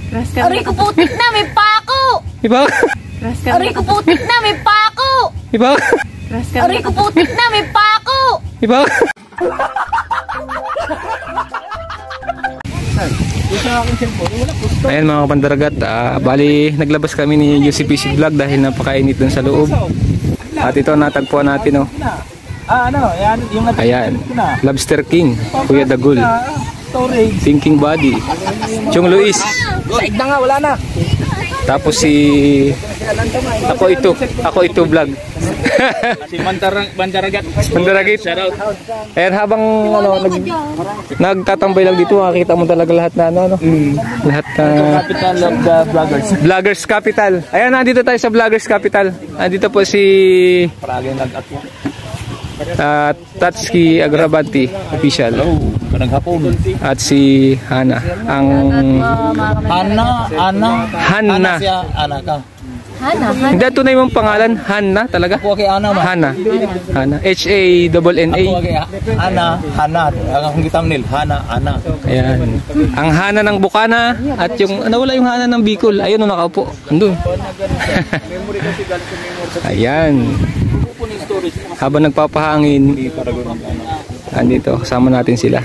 Aray ko putik na, may pako! Iba? Aray ko putik na, may pako! Iba? Aray ko putik na, may pako! Iba? Ayan mga kapandaragat, bali naglabas kami ni UC Fishing Vlog dahil napakainit dun sa loob. At ito natagpuan natin, oh. Ayan, Lobster King, Kuya Dagul, Thinking Body, Chong Luis. Saig na nga, wala na. Tapos si ako ito vlog. Si Bandaragat. Bandaragat. Ayan, habang nagtatambay lang dito, makikita mo talaga lahat na lahat na Capital of the Vloggers. Vloggers Capital. Ayan, nandito tayo sa Vloggers Capital. Nandito po si Tatsuki Agrabanti official. At si Hana, ang Hana. Hindi tunay mong pangalan, Hana talaga? Hana. H-A-N-N-A. Hana. Ang thumbnail, Hana. Ayan. Ang Hana ng Bukana at yung nawala yung Hana ng Bicol. Ayun, nakaupo. Andun. Ayan. Habang nagpapahangin, andito, kasama natin sila.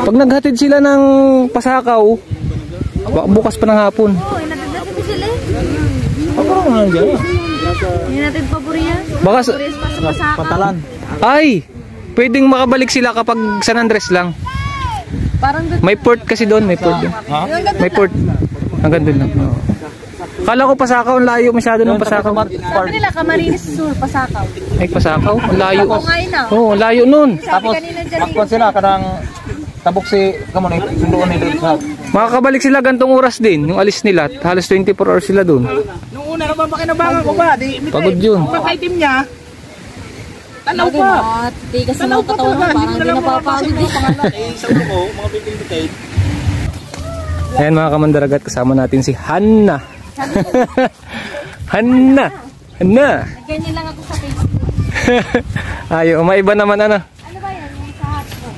Pag naghatid sila ng pasakaw, bukas pa ng hapon. Oo, inatid sila eh. Inatid pa Buriya. Baka Patalan. Ay, pwedeng makabalik sila kapag San Andres lang. Parang May port kasi doon, may port doon. May port. Hanggang doon lang. Kala ko Pasakaw, ang layo masyado ng Pasakaw. sabi nila Camarines Sur, Pasakaw. Ay, Pasakaw, ang layo. Oo nga yun ah. Oo, ang layo nun. Tapos, akon sila, kanang tabok si, kamunay, sundoon nila sa... Makakabalik sila gantong oras din, yung alis nila. Halos 24 hours sila doon. Nung una naman, makinabangan ko ba? Pagod yun. Pag-itim niya, tanaw pa. Di kasi mga katawan mo, parang hindi napapagod eh. Sa ulo ko, mga building detail. Ayan mga kamandaragat, kasama natin si Hana. Hana. Ganyan lang ako sa Facebook. Ayo, maiba naman Ano ba yan? Yung sa hotspot?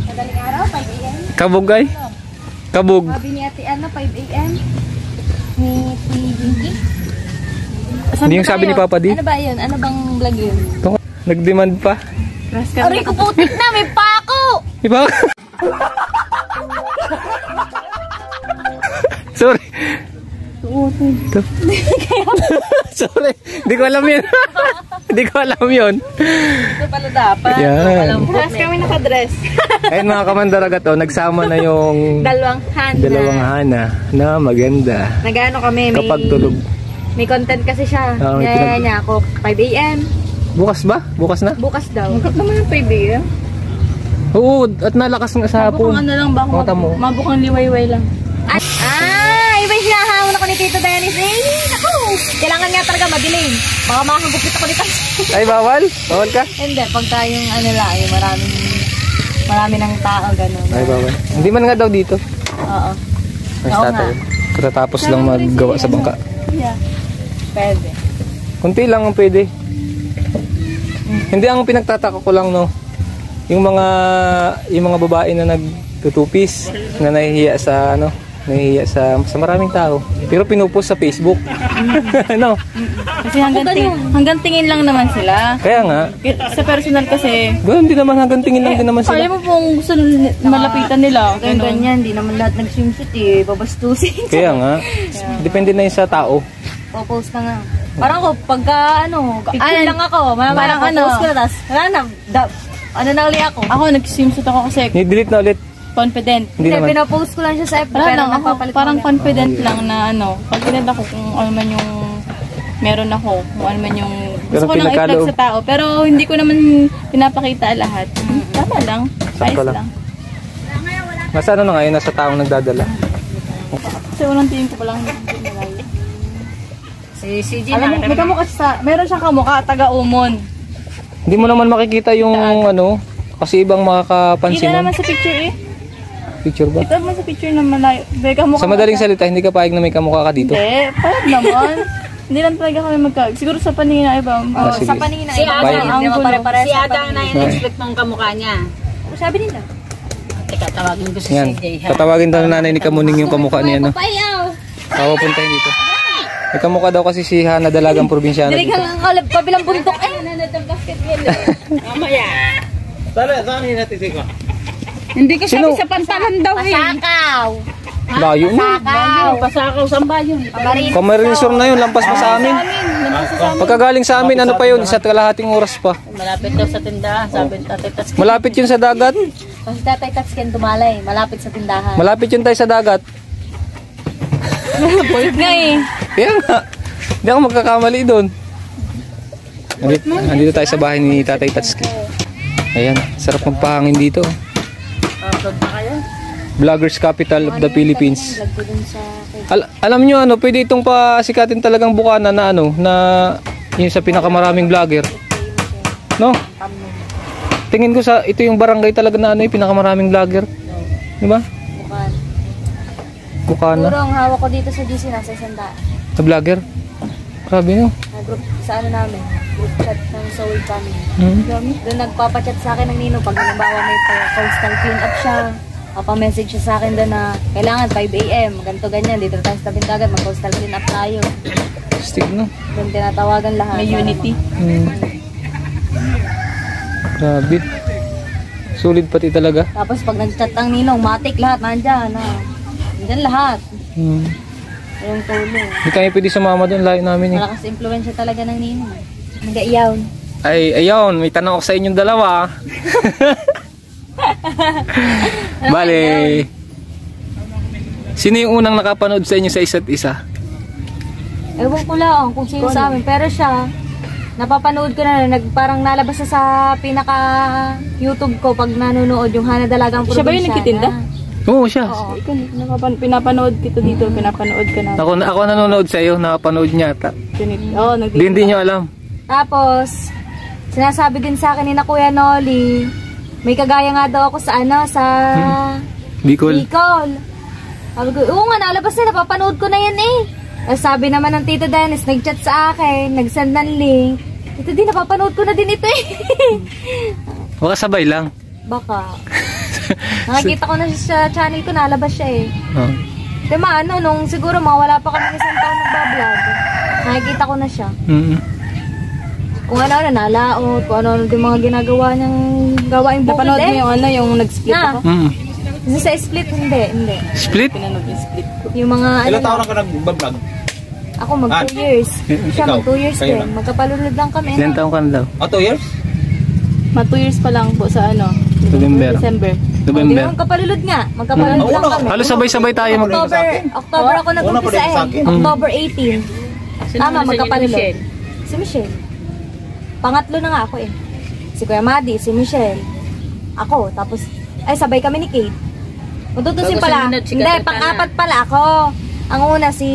Madaling araw, 5 AM? Kabog ay? Kabog. Sabi ni Ate Ana, 5 AM? Ni Jinky? Hindi yung sabi ni Papa D. Ano ba yun? Ano bang vlog yun? Nag-demand pa. Aray ko putik na, may pako! Iba? Sorry. Sorry. Hindi ko alam yun. Hindi ko alam yun. Ito pala dapat. Yan. Tapos kami nakadress. Ayun mga kamandaragat, nagsama na yung Dalawang Hana na maganda. Nag-ano kami, Kapag tulog. may content kasi siya. Niyaya niya ako, 5 AM. Bukas ba? Bukas na? Bukas daw. Magkat naman yung 5 AM. Oo, at nalakas nga sa hapon. Mabukang ano lang ba? Mabukang liwayway lang. Iba yung hinahamon ako ni Tito Dennis. Naku! Kailangan nga talaga madilim. Baka makakagupit ako nito. Ay, bawal? Bawal ka? Hindi, pag tayong ano lang, marami ng tao, gano'n. Ay, bawal. Hindi man nga daw dito. Oo. Mas tatay. Katatapos lang maggawa sa bangka. Yeah. Pwede. Kunti lang ang pwede. Hindi, ang pinagtataka ko lang, no, yung mga babae na nagtutupis, na nahihiya sa sa maraming tao, pero pinupost sa Facebook. No? Kasi hanggang tingin lang naman sila. Kaya nga. Sa personal kasi. Ganoon din naman, hanggang tingin lang din naman sila. Kaya mo pong gusto malapitan nila. Ganyan, hindi naman lahat nag-swimsuit eh. Babastusin. Kaya nga. Depende na yun sa tao. Popost na nga. Parang ako, pagka picture lang ako. Parang post ko na, tapos na ulit ako. Ako, nag-swimsuit ako kasi Ni-delete na ulit. confident. Hindi naman. Pinapost ko lang siya sa FB. Pero napapalit Parang confident lang na pag tinad ako kung ano man yung meron ako, kung ano man yung gusto ko nang i-vlog sa tao, pero hindi ko naman pinapakita lahat. Tama lang, ayos lang. Nasa ano na ngayon, nasa taong nagdadala. Kasi unang tingin ko palang malayo. Si Alam mo, may kamukha siya, meron siyang kamukha, taga-Umon. Hindi mo naman makikita yung kasi ibang makakapansin. Kita naman sa picture eh. Picture ba? Kita naman sa picture na malayo. Sa madaling salita, hindi ka paig na may kamukha ka dito? Hindi, parang naman. Hindi lang talaga kami siguro sa panina iba. Sige. Sa panina. Si Ada, Hindi mo pare-pare si sa Ada ang panina. na-expect mong kamukha niya. Sabi nila. Teka, tawagin ko si Yan. CJ ha. Tatawagin daw ng nanay ni Kamuning yung kamukha niya, no? Papayaw. Papapuntahin dito. May kamukha daw kasi si Hana, dalagang probinsyana Dilig dito. hanggang kalab kabilang bundok. Ay, Mamaya. Saan hinatisi ko? Hindi ko Sino? sabi sa pantalan daw eh. Pasakaw. Layo na. Pasakaw. Pasakaw, saan ba yun? Pamarin. Comerinsor na yun, lampas pa sa amin. Pagkagaling sa amin, ano pa yun? Isa't kalahating oras pa. Malapit daw sa tindahan, sabi ni Tatay Taskin. Malapit yun sa dagat. Kasi Tatay Tatsken dumalay. Malapit sa tindahan. Malapit yun tayo sa dagat. Point nga eh. Kaya nga. Hindi ako magkakamali doon. Nandito tayo sa bahay ni Tatay Tatsuki. Ayan, sarap magpahangin dito. Upload na kayo? Vloggers Capital of the Philippines. Vlog ko dun sa... Alam nyo ano, pwede itong pasikatin talagang bukana na ano, na yun sa pinakamaraming vlogger. No? Tingin ko sa, ito yung barangay talaga na ano, yung pinakamaraming vlogger. Di ba? Bukan. Bukana. Puro ang hawak ko dito sa GC nasa isanda. Na vlogger. Grabe no. Na group sa ano namin. Group chat ng Soul Family. Doon nagpapachat sa akin ng Nino pag halimbawa may coastal clean up siya. Papa-message siya sa akin doon na kailangan 5 AM, ganito ganyan, dito tayo sa tabing dagat, mag-coastal clean up tayo. Stick no. Doon tinatawagan lahat. May unity. Grabe. Sulit pati talaga. Tapos pag nag-chat ang Ninong, matik lahat, nandyan. Nandyan lahat. Yung tulong. Hindi kami pwede sumama doon, layo namin eh. Malakas impluensya talaga ng Ninong. Nag-iyaw. Ay, ayun, may tanong ako sa inyong dalawa. Bale, sino yung unang nakapanood sa inyo sa isa't isa? Ewan ko lang kung sino sa amin. Pero siya, napapanood ko na, parang nalabas na sa pinaka YouTube ko pag nanonood yung Hana Dalagang Probinsya. Siya ba yung nagtitinda? Oo, siya. Oo. Ikaw, pinapanood kita dito, pinapanood ka na. Ako nanonood sa iyo, nakapanood niya. Oo, Hindi nyo alam. Tapos, sinasabi din sa akin ni na Kuya Noli, may kagaya nga daw ako sa Bicol. Bicol. Sabi ko, oo nga, nalabas na, napapanood ko na yan eh. Tapos sabi naman ng Tito Dennis, nag-chat sa akin, nag-send ng link. Ito din, napapanood ko na din ito eh. Baka sabay lang. Baka. Nakikita ko na siya sa channel ko, nalabas siya eh. Oh. Diba nung siguro mawala pa kami isang taon nagbablog, nakikita ko na siya. Kung ano nalaot, kung ano din mga ginagawa niyang gawain bukid Napanood mo yung yung nag-split na. ako? Kasi sa split, hindi. Split? Pinanood yung split ko. Yung mga Ilang taon na ka nag-vlog? ako mag 2 years. Siya mag 2 years Kayo din. lang. Magkapalunod lang kami. Ilan taong ka na daw? 2 years? 2 years pa lang po sa November. December. Hindi November. magkapalunod nga. Magkapalunod lang kami. Halos sabay-sabay tayo October ako nag-umpisa Una pa eh. din sa akin. October 18. Tama, magkapalunod. Si Michelle. Pangatlo na nga ako eh. Si Kuya Madi, si Michelle. Ako, tapos, ay sabay kami ni Kate. Matutusin Bago pala. sumunod si Hindi, Katatana. pang-apat pala ako. Ang una si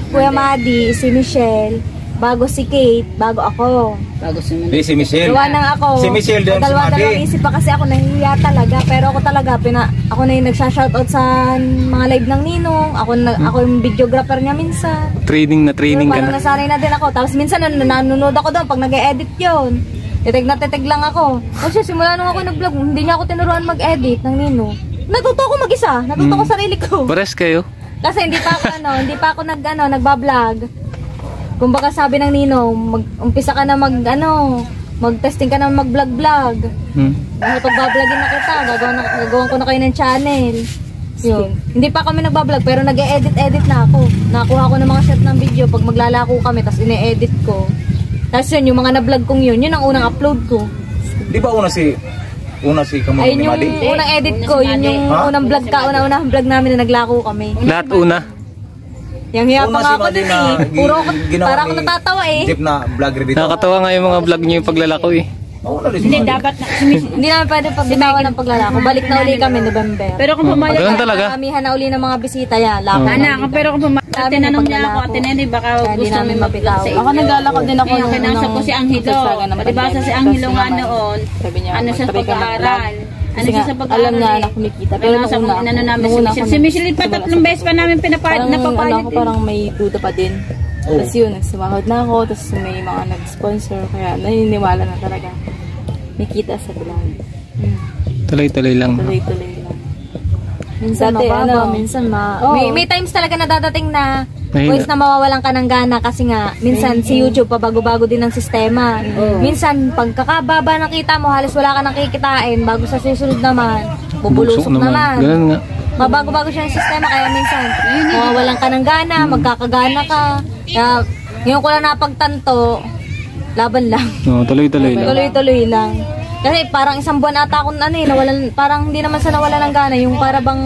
Kuya Madi, si Michelle, bago si Kate, bago ako. Bago sumunod. Hindi, si Michelle. Gawa nang ako. Si Michelle doon, si Dalawa-dalawang Madi. isip pa kasi ako, nahihiya talaga. Pero ako talaga, ako na yung nagsha-shoutout sa mga live ng Ninong. Ako yung videographer niya minsan. Training na Parang ka na. nasanay na din ako. Tapos minsan nanonood ako doon pag nag-e-edit yun. Titig na titig lang ako. Kasi simula nung ako nag-vlog, hindi niya ako tinuruan mag-edit ng Ninong. Natuto ako mag-isa. Natuto ko sarili ko. Pares kayo. Kasi hindi pa ako nagba-vlog. Kumbaga sabi ng Ninong, umpisa ka na mag-testing ka na mag-vlog-vlog. Dahil pag-vlogin na kita, gagawan ko na kayo ng channel. Yun. Hindi pa kami nagbablog pero nag-e-edit na ako. Nakakuha ko ng mga shot ng video pag maglalako kami tapos ine-edit ko. Tapos yun, yung mga na-vlog kong yun ang unang upload ko. Di ba una si Kamuning Ayun ni yung Madi? unang edit ko, yun yung Ha? unang vlog unang vlog namin na naglako kami. Lahat una. Yung hiya pa Una nga si ako Madi dun na eh. Puro ako, ginawa para ako ni natatawa eh. Jeep na vlogger dito. Nakakatawa nga yung mga vlog niyo yung paglalako eh. Una rin si Hindi, Madi. dapat na. Hindi namin pwede pagbitawan ng paglalako. Balik na uli kami November. Pero kung pumayag Ganun talaga. Maramihan na uli ng mga bisita yan. Lako na Anak, dito. pero kung pumayag, Dami tinanong na niya ako, paglalako. Ate Nene, baka Kaya di gusto namin mo mapitaw. mag-vlog sa Ako naglalako din ako. Ngayon, kinausap ko si Angelo. Palibasa si Angelo nga noon. Sabi niya, Ano siya sa sabay kami pag-aaral. Ano Kasi siya nga, sa pag-aaral alam na eh. anak kumikita. Pero Pero nung una, namin nung si una Michelle. ako Si Michelle pa tatlong beses pa namin parang, napapayag ako, parang may duda pa din. Tapos yun, nagsumahod na ako, tapos may mga nag-sponsor, kaya naniniwala na talaga. May kita sa vlog. Tuloy-tuloy lang. Tuloy-tuloy lang. Minsan Dati, mababa, ano, minsan Oo. may times talaga na dadating na Mahina. voice na mawawalan ka ng gana kasi nga minsan si YouTube pabago-bago din ng sistema. Minsan pagkakababa nakita mo halos wala ka nang kikitain bago sa susunod naman bubulusok naman. Ganun nga. Mabago-bago siya yung sistema kaya minsan mawawalan ka ng gana, magkakagana ka. Kaya ngayon ko lang napagtanto, laban lang. No, tuloy-tuloy lang. Tuloy-tuloy lang. Kasi parang isang buwan ata akong nawalan, parang hindi naman sa nawala ng gana, yung para bang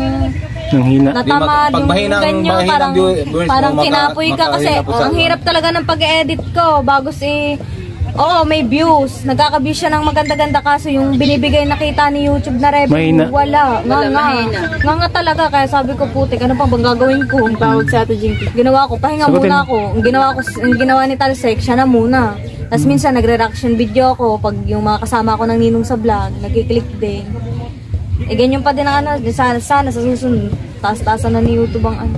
Nang hina. natamad Pag yung mahinang- ganyan, mahinang parang, viewers parang mo, kinapoy ka kasi makahirap sa- ang hirap talaga ng pag-edit ko bago may views, nagkaka-views siya ng maganda-ganda kaso yung binibigay na kita ni YouTube na Mahina. revenue, wala, nga talaga, kaya sabi ko putik, ano pang bang gagawin ko? Ang tawag sa ato, Jinky. Ginawa ko, pahinga Sagutin muna ako. Ang ginawa ni Talsek, siya na muna. Tapos minsan nagre-reaction video ako pag yung mga kasama ko ng ninong sa vlog, nagki-click din. Ganyan pa din ang ano, sana sa susunod, taas-taasan na ni YouTube ang ano.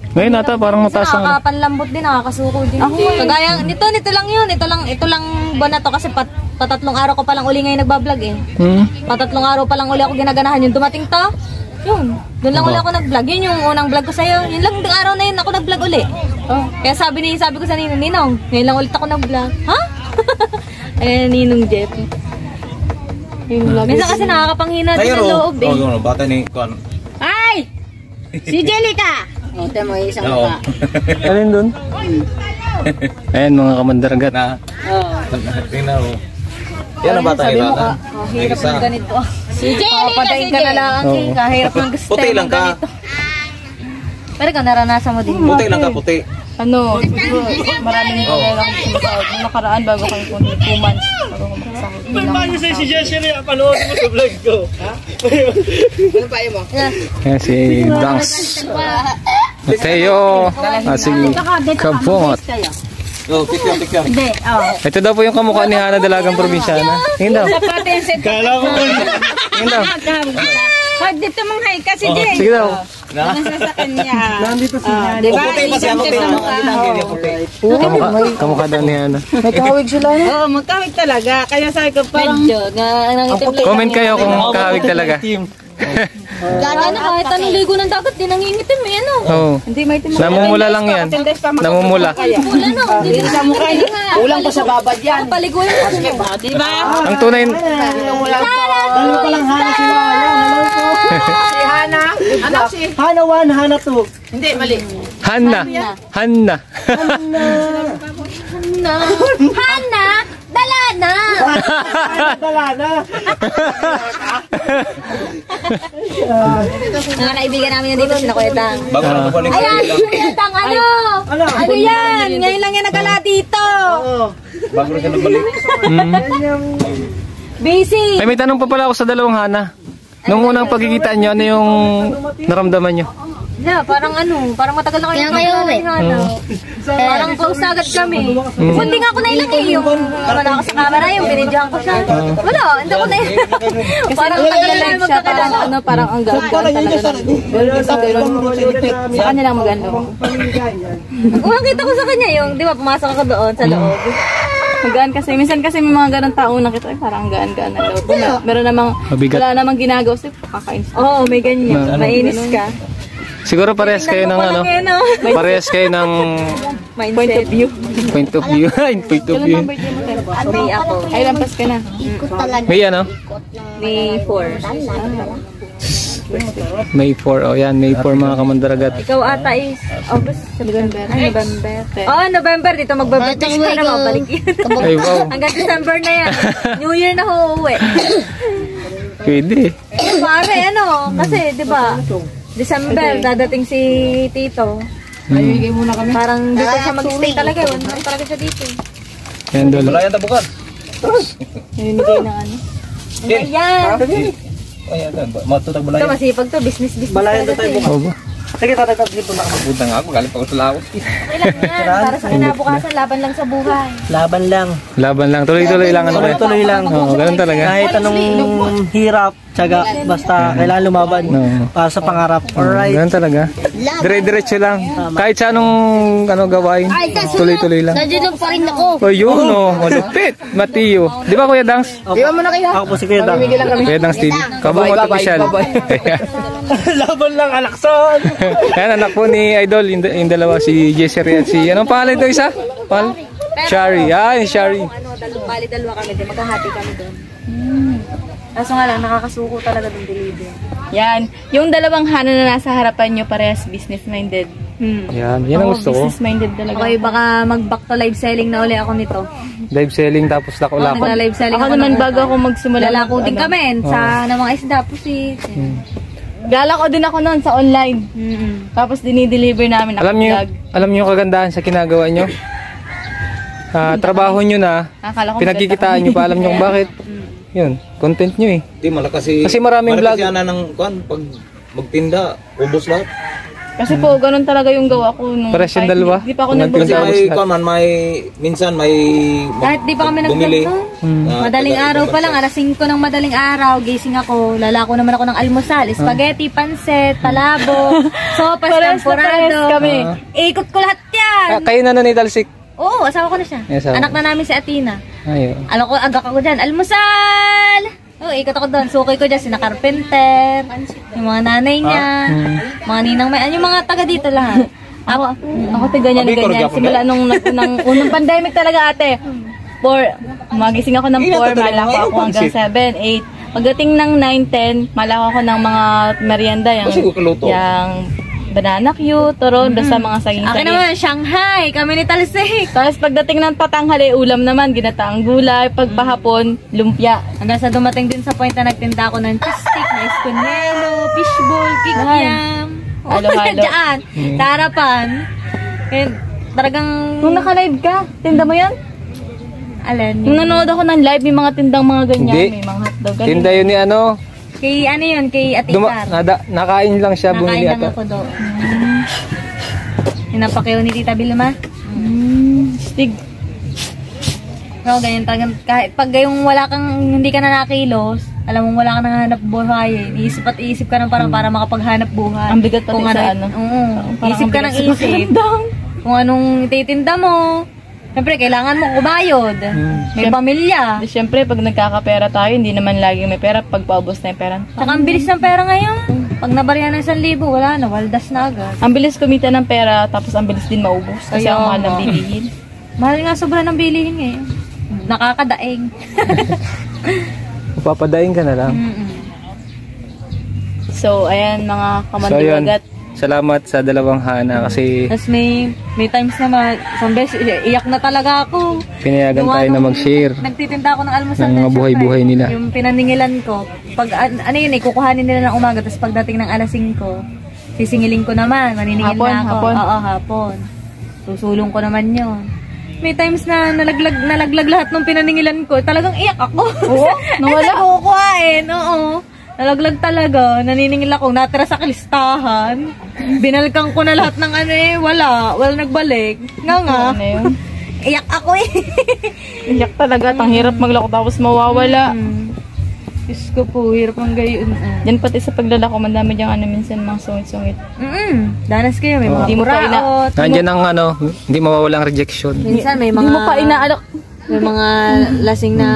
Ngayon ata parang mataas ang... Nakakapanlambot din, nakakasuko din. Kagaya, nito lang yun, ito lang buwan na to kasi patatlong araw ko palang uli ngayon nagbablog eh. Patatlong araw palang uli ako ginaganahan yung dumating to. Yun, doon lang uli ako nag-vlog. Yun yung unang vlog ko sa'yo. Yun lang yung araw na yun ako nag-vlog uli. Kaya sabi ko sa Ninong, ngayon lang ulit ako nag-vlog. Ha? Ninong Jeff. Minsan kasi nakakapanghina din ang loob eh. Yung bata ni Kwan. Ay! Si Jellica! O, temo yung isang Oo. mukha. Alin dun? Ayan mga kamandargat. Na, tingnan mo. Yan ang bata ni Bata. Hirap ng ganito. Si Jellica! Papadain ka na lang. Oo. Kahirap ng gusto. Puti lang ka. Pero ikaw naranasan mo din. Puti lang ka, puti. Ano, siguro, maraming pagkailan akong sumasahod. Nung nakaraan, bago kayo kung 2 months, bago ako magsahod. Si Jessely, panood mo sa vlog ko. Ayan si Dangs. Mateo. Si Kabungot. Oh, picture. Hindi, Ito daw po yung kamukha ni Hana Dalagang Probinsyana. Tingin daw. Kala ko Tingin daw. Pag dito manghay kasi din. Sige daw. Nasa sa kanya. nandito si Nani. Diba? Puti pa siya, puti. Kamukha daw ni Hana. Oo, magkawig talaga. Kaya sabi ko parang... Medyo, nangitim lang. Comment kayo kung kahawig talaga. Gana na kahit anong ligo ng dagat, di nangingitim eh, ano? Oo. Hindi, may timang. Namumula lang yan. Namumula. Wala na, hindi din sa mukha niya. Kulang pa sa babad yan. Paliguan mo. Diba? Ang tunay... Dalawa pa lang Hana si Si Hana. Ano si... Hana 1, Hana 2. Hindi, mali. Hanna. Hanna. Hana, dala na! Dala na. Mga kaibigan namin yan dito, sinakuletang. Bago na po ni Ayan, kuletang, ano? Ano yan? Ngayon lang yan nagala dito. Bago na siya nagbalik. Busy. Ay, may tanong pa pala ako sa dalawang Hana. Nung unang pagkikita nyo, ano yung naramdaman nyo? Yeah, parang matagal na kayo uwi. Parang close agad kami. Hindi nga ako nailang eh, yung wala ako sa camera, yung binidyohan ko siya. Wala, hindi ako nailang. Parang tagal na yung Siya, parang magkakala. ano, parang ang gaan talaga. Sa kanila maganda. Unang kita ko sa kanya yung, di ba, pumasok ako doon sa loob. Magaan kasi. Minsan kasi may mga ganang tao nakita, parang gaan-gaan na loob. Meron namang, Mabigat. wala namang ginagawa. Kasi kakain. Oo, may ganyan. Mainis ka. Siguro parehas kayo ng ano? Parehas kayo ng Point of view. point of view. Ay, point of view. Kailan bang birthday mo tayo? Hindi ako. Ay, lampas ka na. May ano? May 4. May 4. O yan, May 4 mga kamandaragat. Ikaw ata is August, September. Ay, November. Okay. Oo, November. Dito magbabalik ka na mabalik yun. Ay, wow. Hanggang December na yan. New Year na uuwi. Pwede. Pare, ano, kasi, di ba, December, dadating si Tito. Parang dito siya mag-stay talaga. Wala naman talaga siya dito. Yan, dolo. Wala yan tabukan. Namimigay ng ano. Ayan. Ayan, matutag mo Ito, lang yan. masipag to. Business Balayan talaga tayo to eh. Oo ba? Sige, tatay, dito na. Punta nga ako, galing pa ako sa laot. Okay lang yan. Para sa kinabukasan, laban lang sa buhay. Laban lang. Laban lang. Tuloy-tuloy lang ano kayo. Tuloy lang. Oo, ganun talaga. Kahit anong hirap, tiyaga, basta kailangan lumaban para sa pangarap. Alright. Ganun talaga. Dire-diretso lang. Kahit sa anong gawain, tuloy-tuloy lang. Nandiyan pa rin ako. Oh, yun oh, malupit. Mateo. Di ba Kuya Dangs? Iwan mo na kayo. Ako po si Kuya Dang. Kuya Dangs TV. Kabungot official. Laban lang, alakson. Yan, anak po ni Idol, yung dalawa, si Jessery at si, anong pangalan ito isa? Shari. Yan, Shari. Bali dalawa kami din. Magkahati kami doon. Kaso nga lang, nakakasuko talaga ng delivery. Yan. Yung dalawang Hana na nasa harapan nyo, parehas business-minded. Yan ang gusto ko. Business-minded talaga. Okay, baka mag-back to live selling na uli ako nito. Live selling tapos lako-lako. Nagla-live selling Ako naman bago ako magsimula. Lalako din kami sa mga isda po si... Lalako din ako noon sa online. Tapos dinideliver namin. Alam niyo yung kagandahan sa ginagawa niyo? Trabaho niyo na, Akala ko pinagkikitaan niyo pa, alam niyo kung bakit. Yun, content niyo eh. Hindi, malakas si... Kasi maraming vlog. Malakas si Ana ng, pag magtinda, ubos lahat. Kasi po, ganun talaga yung gawa ko. Pares yung dalawa. Hindi pa ako Kung Kasi nag-vlog. minsan may... Kahit di pa kami bumili. nag-vlog madaling araw pa lang, alas 5 ng madaling araw, gising ako, lalako naman ako ng almusal, spaghetti, pansit, palabo, sopas, temporado. Kami. Ikot ko lahat yan. Kayo na ni Talsik. Oo, asawa ko na siya. Asawa. Anak na namin si Athena. Ayun. Alam ko, agak ako dyan, almusal! Oo, ikot ako doon. Sukay ko dyan, sina Carpenter, yung mga nanay niya, mga ninang may, yung mga taga dito lahat. Ako ganyan. Simula nung unang pandemic talaga ate. Magising ako ng 4, malako ako hanggang 7, 8. Pagdating ng 9, 10, malako ako ng mga merienda. Yung banana cue, turon, basta mga Akin saging-saging. naman, Shanghai, kami ni Talsik. Tapos pagdating ng patanghali, ulam naman, ginataang gulay. Pagpahapon, lumpia. Hanggang sa dumating din sa point na nagtinda ako ng cheese stick, mais conelo, fishball, kikiam. Halo-halo. Diyan, sa harapan. Kaya talagang... Nung naka-live ka, tinda mo yan? Alin? Nung nanonood ako ng live, may mga tindang mga ganyan. Hindi. May mga hotdog. Tinda yun ni ano. Kay ano yun, kay Atikar. Nakain lang siya, bumili Nakain lang ata. ako doon. Inapakiyo ni Tita Vilma. Stig. So, ganyan talagang, kahit pag yung wala kang, hindi ka na nakilos, alam mo wala kang nanganap buhay eh. Iisip at iisip ka ng parang para makapaghanap buhay. Ang bigat pati sa ano. Oo. Parang Isip ka ang ng bigat sa isip. pakiramdam. Kung anong ititinda mo. Siyempre, kailangan mo kumayod. May pamilya. Siyempre, pag nagkakapera tayo, hindi naman lagi may pera. Pag paubos na yung pera. Saka ang bilis ng pera ngayon. Pag nabarihan ng 1,000, wala na, waldas na agad. Ang bilis kumita ng pera, tapos ang bilis din maubos. Kasi Kaya ang mahal ng nga. bilihin. Mahal nga sobra ng bilihin ngayon. Nakakadaing. Papadaing ka na lang. So, ayan mga So, yun. kamandiwagat. Salamat sa dalawang Hana kasi Tapos may times na isang beses, iyak na talaga ako. pinayagan tayo na mag-share Nagtitinda ako ng almusal. ng mga na, buhay-buhay syempre, nila. Yung pinaningilan ko. Pag, ano yun eh, kukuhanin nila ng umaga. Tapos pagdating ng alas 5, sisingilin ko naman. Maniningil Hapon, na ako. hapon. Oo, hapon. Susulong ko naman yun. May times na nalaglag lahat ng pinaningilan ko. Talagang iyak ako. Oo, nawala. Ay, kukuhain. Oo. Nalaglag talaga. Naniningil ako. Natira sa kalistahan. Binalkang ko na lahat ng ano eh. Wala nagbalik. Nga. Ano yun? Iyak ako eh. Iyak talaga. Ang hirap maglako tapos mawawala. Diyos ko po, hirap ang gayon. Yan pati sa paglalako, mandami diyang ano minsan mga sungit-sungit. Danas kayo, may mga Di mo pa buraot. Nandiyan ang ano, hindi mawawalang rejection. Minsan may Hindi mga... mo pa inaalok. May mga lasing na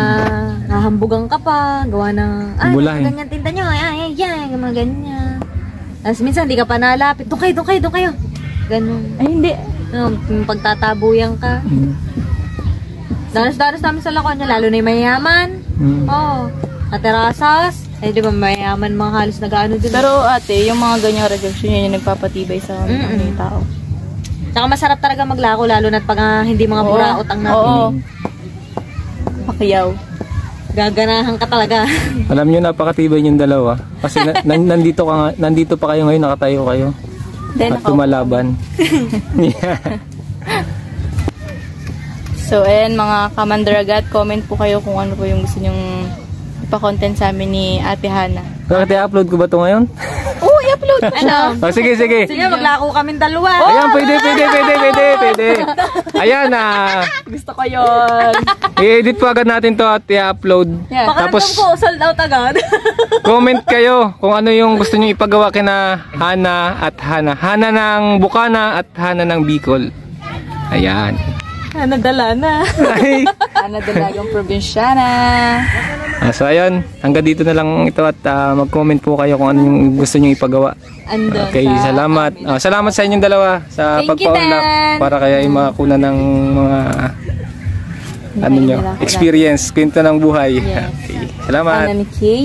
nahambugan ka pa, gawa ng, Bulahin. ganyan tinta nyo, yung mga ganyan. Tapos minsan, di ka pa nalapit, doon kayo. Ganun. Ay, hindi. Yung pagtatabuyan ka. Danas namin sa lakon niya, lalo na yung mayayaman. Oo. Katerasas. Di ba mayayaman mga halos nag-ano din. Pero ate, yung mga ganyang rejection yun yung nagpapatibay sa mga tao. Tsaka masarap talaga maglako, lalo na't pag hindi mga buraot ang natin. Oo. Pakiyaw. Gaganahan ka talaga. Alam niyo napakatibay yung dalawa kasi nandito pa kayo ngayon, nakatayo kayo. Then, At tumalaban. So, ayan mga kamandaragat, comment po kayo kung ano po yung gusto nyong ipa-content sa amin ni Ate Hana. Bakit i-upload ko ba ito ngayon? Oo, i-upload Ano? Oh, sige. Sige, maglako kaming dalawa. Ayan, pwede. Ayan Gusto ko yun. i-edit po agad natin to at i-upload. Yeah. Tapos sold out agad. comment kayo kung ano yung gusto nyo ipagawa kina Hana at Hana. Hana ng Bukana at Hana ng Bicol. Ayan. Nadala na. Ay. Dalagang probinsyana. So ayun, hanggang dito na lang ito at mag-comment po kayo kung ano yung gusto nyo ipagawa. Andun Okay, salamat. Salamat sa inyong dalawa sa Thank you, pagpa-unlock Dan. para kaya ay makakuna ng mga ano nyo, experience, kwento ng buhay. Okay, salamat. Ni Kay.